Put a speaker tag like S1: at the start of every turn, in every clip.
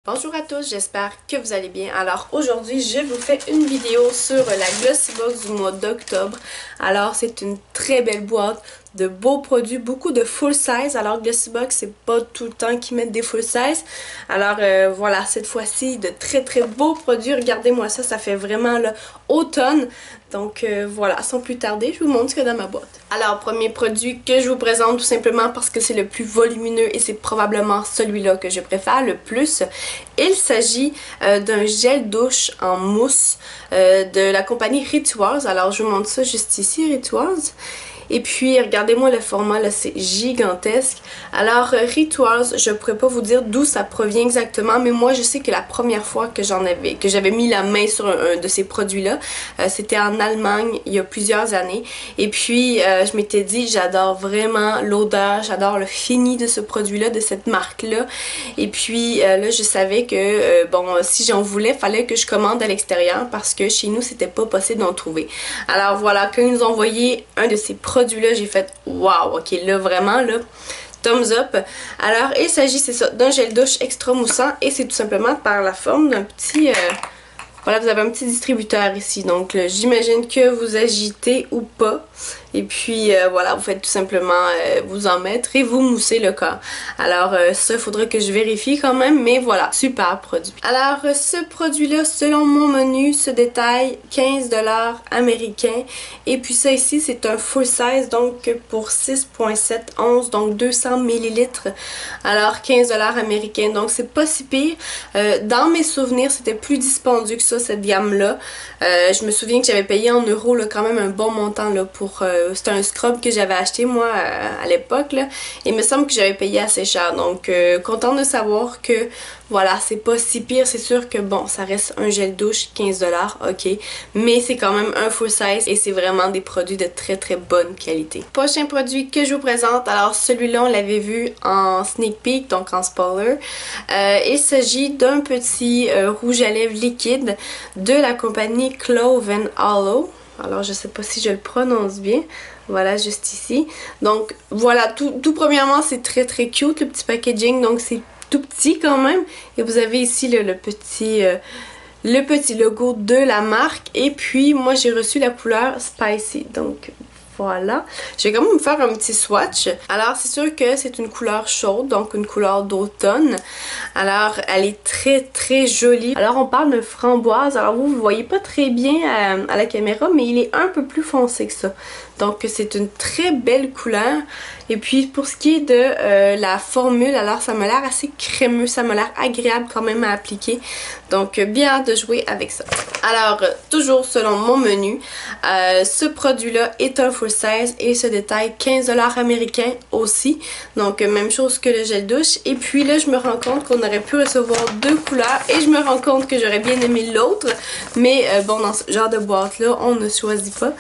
S1: Bonjour à tous, j'espère que vous allez bien. Alors aujourd'hui, je vous fais une vidéo sur la Glossybox du mois d'octobre. Alors c'est une très belle boîte de beaux produits, beaucoup de full size. Alors Glossybox, c'est pas tout le temps qu'ils mettent des full size. Alors voilà, cette fois-ci, de très beaux produits. Regardez-moi ça, ça fait vraiment automne. Donc voilà, sans plus tarder, je vous montre ce qu'il y a dans ma boîte. Alors, premier produit que je vous présente tout simplement parce que c'est le plus volumineux et c'est probablement celui-là que je préfère le plus. Il s'agit d'un gel douche en mousse de la compagnie Rituals. Alors, je vous montre ça juste ici, Rituals. Et puis, regardez-moi le format, là, c'est gigantesque. Alors, Rituals, je pourrais pas vous dire d'où ça provient exactement, mais moi, je sais que la première fois que j'avais mis la main sur un de ces produits-là, c'était en Allemagne, il y a plusieurs années. Et puis, je m'étais dit, j'adore vraiment l'odeur, j'adore le fini de ce produit-là, de cette marque-là. Et puis, là, je savais que, bon, si j'en voulais, fallait que je commande à l'extérieur parce que chez nous, c'était pas possible d'en trouver. Alors, voilà, quand ils nous ont envoyé un de ces produits-là, j'ai fait wow, ok, là vraiment là, thumbs up. Alors il s'agit, c'est ça, d'un gel douche extra moussant et c'est tout simplement par la forme d'un petit voilà, vous avez un petit distributeur ici, donc j'imagine que vous agitez ou pas. Et puis voilà, vous faites tout simplement vous en mettre et vous moussez le corps. Alors ça, il faudrait que je vérifie quand même, mais voilà, super produit. Alors ce produit-là, selon mon menu, se détaille 15$ américains. Et puis ça ici, c'est un full size, donc pour 6.7 onces, donc 200 ml. Alors 15$ américains, donc c'est pas si pire. Dans mes souvenirs, c'était plus dispendieux que ça, cette gamme-là. Je me souviens que j'avais payé en euros là, quand même un bon montant là, pour... c'était un scrub que j'avais acheté moi à l'époque là. Et il me semble que j'avais payé assez cher. Donc contente de savoir que voilà, c'est pas si pire. C'est sûr que bon, ça reste un gel douche, 15$, ok. Mais c'est quand même un full size et c'est vraiment des produits de très bonne qualité. Prochain produit que je vous présente, alors celui-là on l'avait vu en sneak peek, donc en spoiler. Il s'agit d'un petit rouge à lèvres liquide de la compagnie Clove & Hollow. Alors je sais pas si je le prononce bien. Voilà, juste ici. Donc voilà, tout premièrement c'est très cute le petit packaging, donc c'est tout petit quand même. Et vous avez ici le petit logo de la marque. Et puis moi j'ai reçu la couleur Spicy, donc voilà. Je vais quand même faire un petit swatch. Alors c'est sûr que c'est une couleur chaude, donc une couleur d'automne. Alors elle est très jolie. Alors on parle de framboise. Alors vous voyez pas très bien à la caméra, mais il est un peu plus foncé que ça. Donc c'est une très belle couleur. Et puis pour ce qui est de la formule, alors ça m'a l'air assez crémeux, ça m'a l'air agréable quand même à appliquer. Donc bien hâte de jouer avec ça. Alors toujours selon mon menu, ce produit-là est un full size et se détaille 15$ américains aussi. Donc même chose que le gel douche. Et puis là je me rends compte qu'on aurait pu recevoir deux couleurs et je me rends compte que j'aurais bien aimé l'autre. Mais bon, dans ce genre de boîte-là, on ne choisit pas.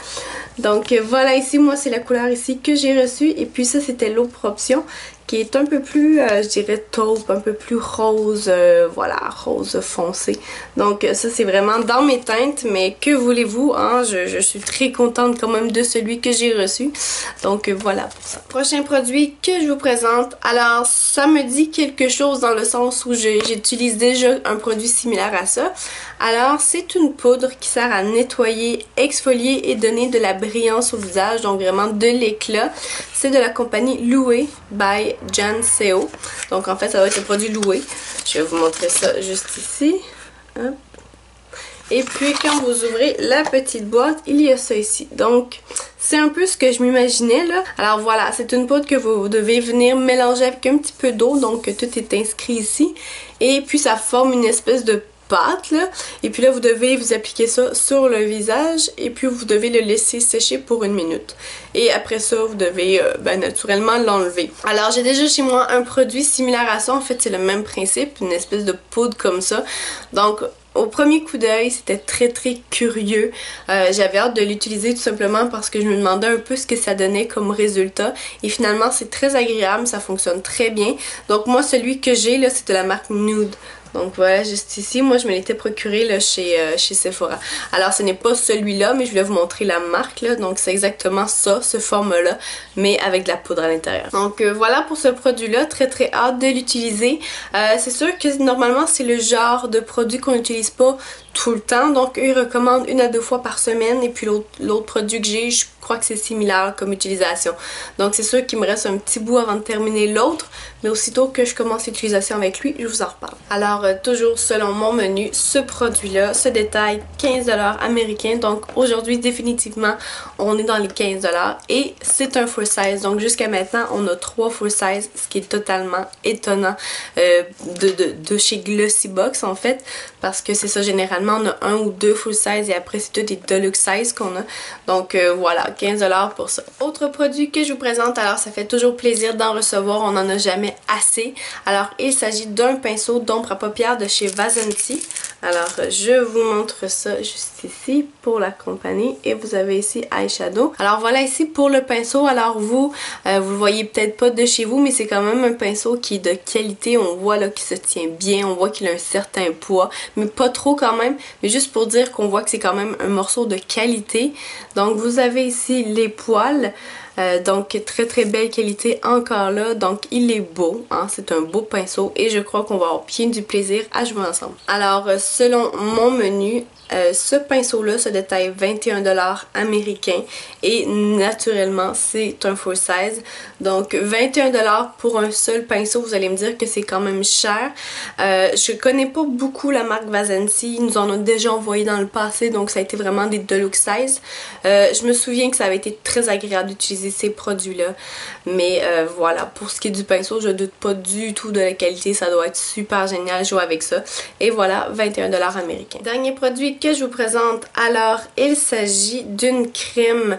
S1: Donc voilà, ici moi c'est la couleur ici que j'ai reçue et puis ça c'était l'autre option qui est un peu plus, je dirais taupe, un peu plus rose, voilà, rose foncé. Donc ça c'est vraiment dans mes teintes, mais que voulez-vous, hein, je suis très contente quand même de celui que j'ai reçu. Donc voilà pour ça. Prochain produit que je vous présente, alors ça me dit quelque chose dans le sens où j'utilise déjà un produit similaire à ça. Alors c'est une poudre qui sert à nettoyer, exfolier et donner de la brillance au visage, donc vraiment de l'éclat. C'est de la compagnie Loué by Janseo. Donc en fait ça va être le produit Loué. Je vais vous montrer ça juste ici. Hop. Et puis quand vous ouvrez la petite boîte, il y a ça ici. Donc c'est un peu ce que je m'imaginais là. Alors voilà, c'est une poudre que vous devez venir mélanger avec un petit peu d'eau. Donc tout est inscrit ici. Et puis ça forme une espèce de pâte là. Et puis là vous devez vous appliquer ça sur le visage et puis vous devez le laisser sécher pour 1 minute. Et après ça vous devez naturellement l'enlever. Alors j'ai déjà chez moi un produit similaire à ça. En fait c'est le même principe, une espèce de poudre comme ça. Donc au premier coup d'œil, c'était très curieux. J'avais hâte de l'utiliser tout simplement parce que je me demandais un peu ce que ça donnait comme résultat. Et finalement, c'est très agréable, ça fonctionne très bien. Donc moi, celui que j'ai là, c'est de la marque Nude. Donc voilà, juste ici, moi je me l'étais procuré là, chez Sephora. Alors ce n'est pas celui-là, mais je voulais vous montrer la marque là. Donc c'est exactement ça, ce format-là, mais avec de la poudre à l'intérieur. Donc voilà pour ce produit-là, très très hâte de l'utiliser. C'est sûr que normalement c'est le genre de produit qu'on n'utilise pas tout le temps. Donc eux ils recommandent 1 à 2 fois par semaine. Et puis l'autre produit que j'ai, je crois que c'est similaire comme utilisation. Donc c'est sûr qu'il me reste un petit bout avant de terminer l'autre. Mais aussitôt que je commence l'utilisation avec lui, je vous en reparle. Alors toujours selon mon menu, ce produit-là se détaille 15$ américains. Donc aujourd'hui définitivement on est dans les 15$. Et c'est un full size. Donc jusqu'à maintenant on a 3 full size. Ce qui est totalement étonnant de chez Glossybox en fait. Parce que c'est ça, généralement on a 1 ou 2 full size et après c'est tout des deluxe size qu'on a. Donc voilà, 15$ pour ça. Autre produit que je vous présente, alors ça fait toujours plaisir d'en recevoir, on n'en a jamais assez. Alors il s'agit d'un pinceau d'ombre à paupières de chez Vasanti. Alors je vous montre ça juste ici pour la compagnie et vous avez ici eyeshadow. Alors voilà ici pour le pinceau, alors vous le voyez peut-être pas de chez vous mais c'est quand même un pinceau qui est de qualité, on voit là qu'il se tient bien, on voit qu'il a un certain poids mais pas trop quand même, mais juste pour dire qu'on voit que c'est quand même un morceau de qualité. Donc vous avez ici les poils. Donc très très belle qualité encore là, donc il est beau, hein? C'est un beau pinceau et je crois qu'on va avoir bien du plaisir à jouer ensemble. Alors selon mon menu, ce pinceau-là se détaille 21$ américains et naturellement c'est un full size. Donc 21$ pour un seul pinceau, vous allez me dire que c'est quand même cher. Je connais pas beaucoup la marque Vasanti, ils nous en ont déjà envoyé dans le passé donc ça a été vraiment des deluxe size. Je me souviens que ça avait été très agréable d'utiliser ces produits-là. Mais voilà, pour ce qui est du pinceau, je doute pas du tout de la qualité, ça doit être super génial jouer avec ça. Et voilà, 21$ américains. Dernier produit que je vous présente, alors il s'agit d'une crème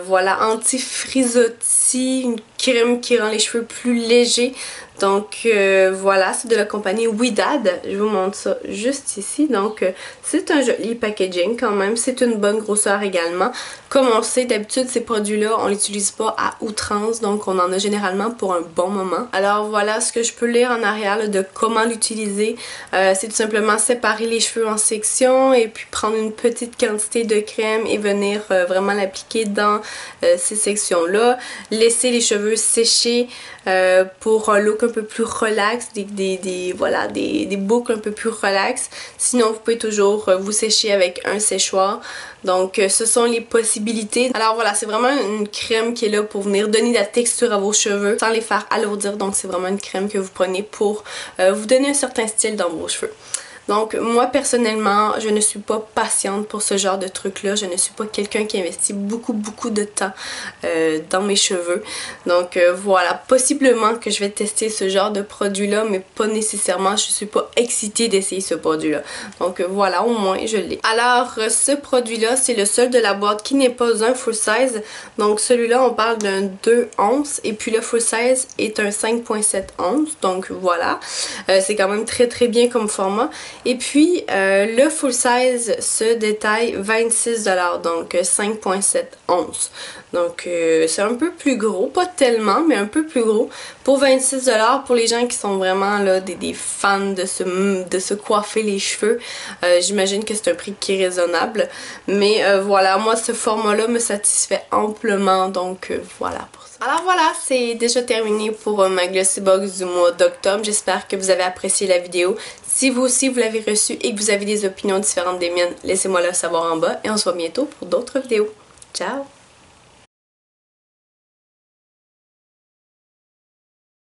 S1: voilà, anti-frisottis, une crème qui rend les cheveux plus légers. Donc voilà, c'est de la compagnie Ouidad. Je vous montre ça juste ici. Donc c'est un joli packaging quand même. C'est une bonne grosseur également. Comme on le sait, d'habitude ces produits-là, on les utilise pas à outrance. Donc on en a généralement pour un bon moment. Alors voilà ce que je peux lire en arrière là, de comment l'utiliser. C'est tout simplement séparer les cheveux en sections et puis prendre une petite quantité de crème et venir vraiment l'appliquer dans ces sections-là. Laisser les cheveux sécher pour un look un peu plus relax, voilà, des boucles un peu plus relax. Sinon vous pouvez toujours vous sécher avec un séchoir. Donc ce sont les possibilités. Alors voilà, c'est vraiment une crème qui est là pour venir donner de la texture à vos cheveux sans les faire alourdir. Donc c'est vraiment une crème que vous prenez pour vous donner un certain style dans vos cheveux. Donc moi personnellement, je ne suis pas patiente pour ce genre de truc là. Je ne suis pas quelqu'un qui investit beaucoup de temps dans mes cheveux. Donc voilà, possiblement que je vais tester ce genre de produit là, mais pas nécessairement. Je suis pas excitée d'essayer ce produit là. Donc voilà, au moins je l'ai. Alors ce produit là, c'est le seul de la boîte qui n'est pas un full size. Donc celui-là, on parle d'un 2 onces et puis le full size est un 5.7 onces. Donc voilà, c'est quand même très bien comme format. Et puis le full size se détaille 26$, donc 5.7 onces. Donc c'est un peu plus gros, pas tellement, mais un peu plus gros. Pour 26$, pour les gens qui sont vraiment là des fans de se coiffer les cheveux, j'imagine que c'est un prix qui est raisonnable. Mais voilà, moi ce format-là me satisfait amplement, donc voilà pour ça. Alors voilà, c'est déjà terminé pour ma Glossybox du mois d'octobre. J'espère que vous avez apprécié la vidéo. Si vous aussi vous l'avez reçue et que vous avez des opinions différentes des miennes, laissez-moi le savoir en bas et on se voit bientôt pour d'autres vidéos. Ciao!